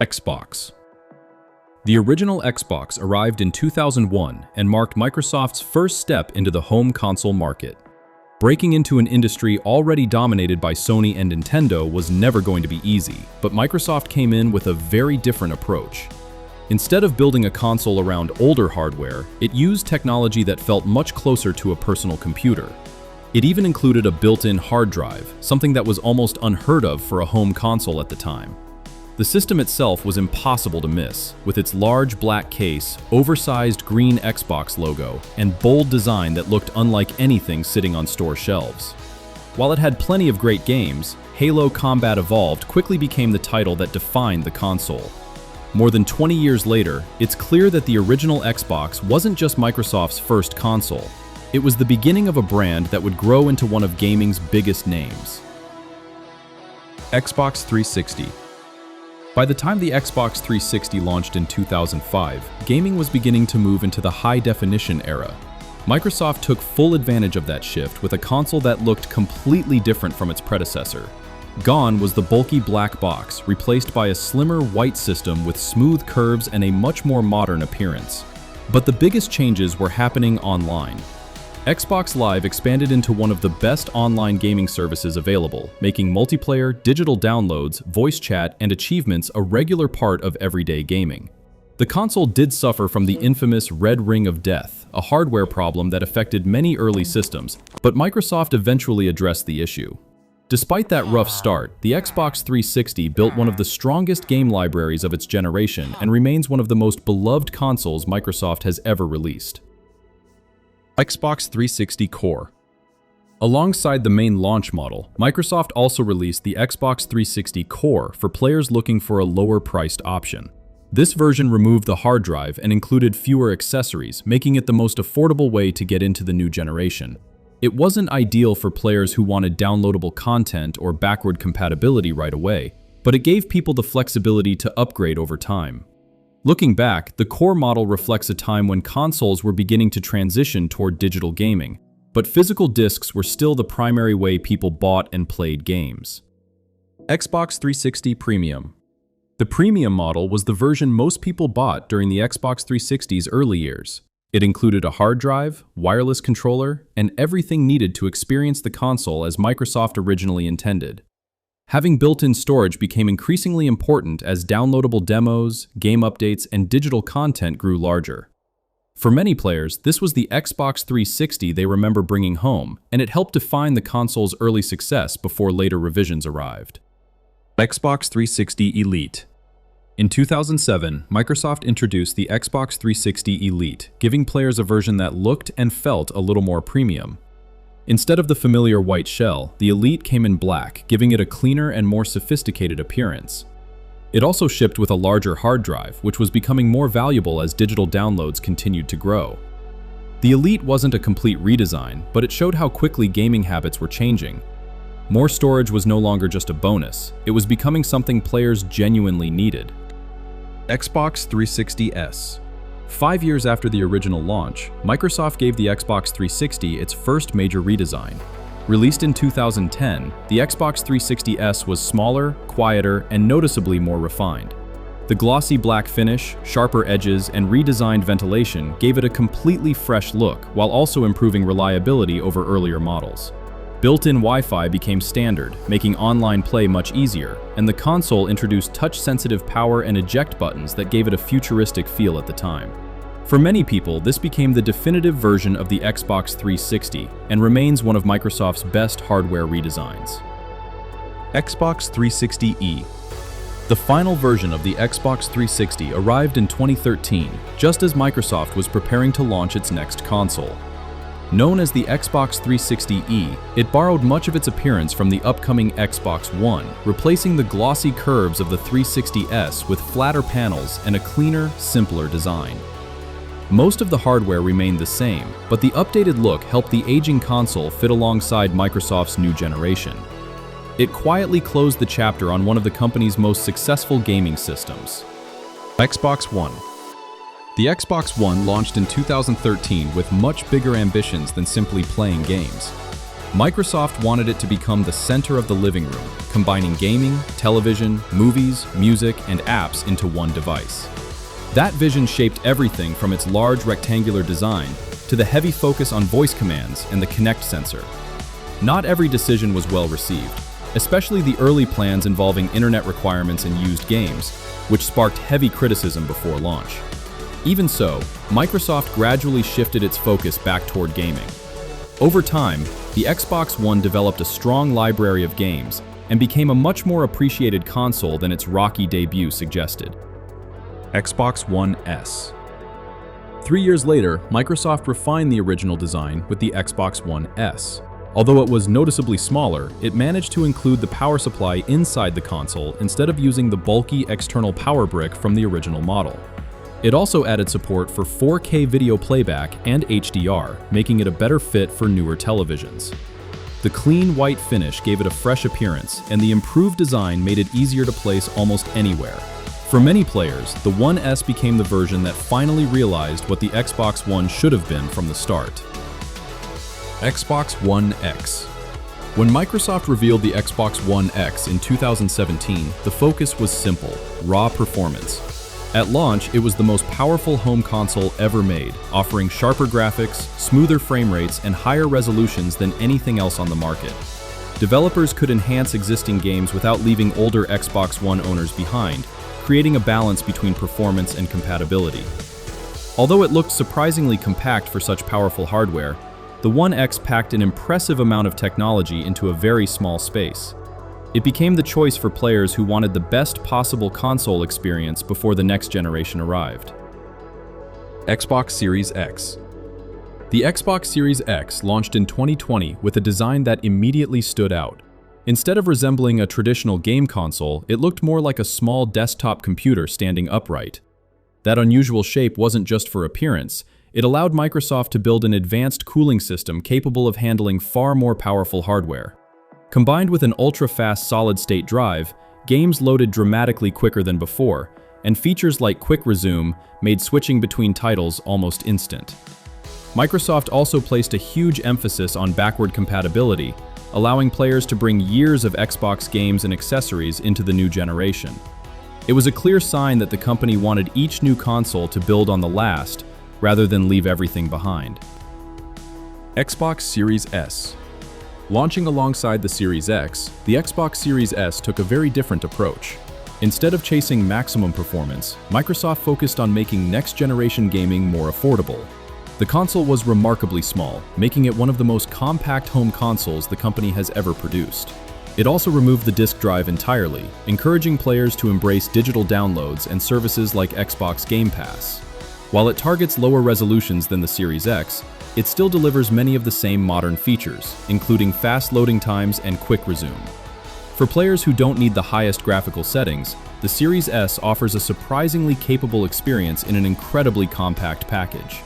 Xbox. The original Xbox arrived in 2001 and marked Microsoft's first step into the home console market. Breaking into an industry already dominated by Sony and Nintendo was never going to be easy, but Microsoft came in with a very different approach. Instead of building a console around older hardware, it used technology that felt much closer to a personal computer. It even included a built-in hard drive, something that was almost unheard of for a home console at the time. The system itself was impossible to miss, with its large black case, oversized green Xbox logo, and bold design that looked unlike anything sitting on store shelves. While it had plenty of great games, Halo Combat Evolved quickly became the title that defined the console. More than 20 years later, it's clear that the original Xbox wasn't just Microsoft's first console. It was the beginning of a brand that would grow into one of gaming's biggest names. Xbox 360. By the time the Xbox 360 launched in 2005, gaming was beginning to move into the high-definition era. Microsoft took full advantage of that shift with a console that looked completely different from its predecessor. Gone was the bulky black box, replaced by a slimmer white system with smooth curves and a much more modern appearance. But the biggest changes were happening online. Xbox Live expanded into one of the best online gaming services available, making multiplayer, digital downloads, voice chat, and achievements a regular part of everyday gaming. The console did suffer from the infamous Red Ring of Death, a hardware problem that affected many early systems, but Microsoft eventually addressed the issue. Despite that rough start, the Xbox 360 built one of the strongest game libraries of its generation and remains one of the most beloved consoles Microsoft has ever released. Xbox 360 Core. Alongside the main launch model, Microsoft also released the Xbox 360 Core for players looking for a lower-priced option. This version removed the hard drive and included fewer accessories, making it the most affordable way to get into the new generation. It wasn't ideal for players who wanted downloadable content or backward compatibility right away, but it gave people the flexibility to upgrade over time. Looking back, the Core model reflects a time when consoles were beginning to transition toward digital gaming, but physical discs were still the primary way people bought and played games. Xbox 360 Premium. The Premium model was the version most people bought during the Xbox 360's early years. It included a hard drive, wireless controller, and everything needed to experience the console as Microsoft originally intended. Having built-in storage became increasingly important as downloadable demos, game updates, and digital content grew larger. For many players, this was the Xbox 360 they remember bringing home, and it helped define the console's early success before later revisions arrived. Xbox 360 Elite. In 2007, Microsoft introduced the Xbox 360 Elite, giving players a version that looked and felt a little more premium. Instead of the familiar white shell, the Elite came in black, giving it a cleaner and more sophisticated appearance. It also shipped with a larger hard drive, which was becoming more valuable as digital downloads continued to grow. The Elite wasn't a complete redesign, but it showed how quickly gaming habits were changing. More storage was no longer just a bonus, it was becoming something players genuinely needed. Xbox 360S. 5 years after the original launch, Microsoft gave the Xbox 360 its first major redesign. Released in 2010, the Xbox 360S was smaller, quieter, and noticeably more refined. The glossy black finish, sharper edges, and redesigned ventilation gave it a completely fresh look while also improving reliability over earlier models. Built-in Wi-Fi became standard, making online play much easier, and the console introduced touch-sensitive power and eject buttons that gave it a futuristic feel at the time. For many people, this became the definitive version of the Xbox 360 and remains one of Microsoft's best hardware redesigns. Xbox 360e. The final version of the Xbox 360 arrived in 2013, just as Microsoft was preparing to launch its next console. Known as the Xbox 360e, it borrowed much of its appearance from the upcoming Xbox One, replacing the glossy curves of the 360S with flatter panels and a cleaner, simpler design. Most of the hardware remained the same, but the updated look helped the aging console fit alongside Microsoft's new generation. It quietly closed the chapter on one of the company's most successful gaming systems. Xbox One. The Xbox One launched in 2013 with much bigger ambitions than simply playing games. Microsoft wanted it to become the center of the living room, combining gaming, television, movies, music, and apps into one device. That vision shaped everything from its large rectangular design to the heavy focus on voice commands and the Kinect sensor. Not every decision was well received, especially the early plans involving internet requirements and used games, which sparked heavy criticism before launch. Even so, Microsoft gradually shifted its focus back toward gaming. Over time, the Xbox One developed a strong library of games and became a much more appreciated console than its rocky debut suggested. Xbox One S. 3 years later, Microsoft refined the original design with the Xbox One S. Although it was noticeably smaller, it managed to include the power supply inside the console instead of using the bulky external power brick from the original model. It also added support for 4K video playback and HDR, making it a better fit for newer televisions. The clean white finish gave it a fresh appearance, and the improved design made it easier to place almost anywhere. For many players, the One S became the version that finally realized what the Xbox One should have been from the start. Xbox One X. When Microsoft revealed the Xbox One X in 2017, the focus was simple: raw performance. At launch, it was the most powerful home console ever made, offering sharper graphics, smoother frame rates, and higher resolutions than anything else on the market. Developers could enhance existing games without leaving older Xbox One owners behind, creating a balance between performance and compatibility. Although it looked surprisingly compact for such powerful hardware, the One X packed an impressive amount of technology into a very small space. It became the choice for players who wanted the best possible console experience before the next generation arrived. Xbox Series X. The Xbox Series X launched in 2020 with a design that immediately stood out. Instead of resembling a traditional game console, it looked more like a small desktop computer standing upright. That unusual shape wasn't just for appearance. It allowed Microsoft to build an advanced cooling system capable of handling far more powerful hardware. Combined with an ultra-fast solid-state drive, games loaded dramatically quicker than before, and features like Quick Resume made switching between titles almost instant. Microsoft also placed a huge emphasis on backward compatibility, allowing players to bring years of Xbox games and accessories into the new generation. It was a clear sign that the company wanted each new console to build on the last, rather than leave everything behind. Xbox Series S. Launching alongside the Series X, the Xbox Series S took a very different approach. Instead of chasing maximum performance, Microsoft focused on making next-generation gaming more affordable. The console was remarkably small, making it one of the most compact home consoles the company has ever produced. It also removed the disk drive entirely, encouraging players to embrace digital downloads and services like Xbox Game Pass. While it targets lower resolutions than the Series X, it still delivers many of the same modern features, including fast loading times and Quick Resume. For players who don't need the highest graphical settings, the Series S offers a surprisingly capable experience in an incredibly compact package.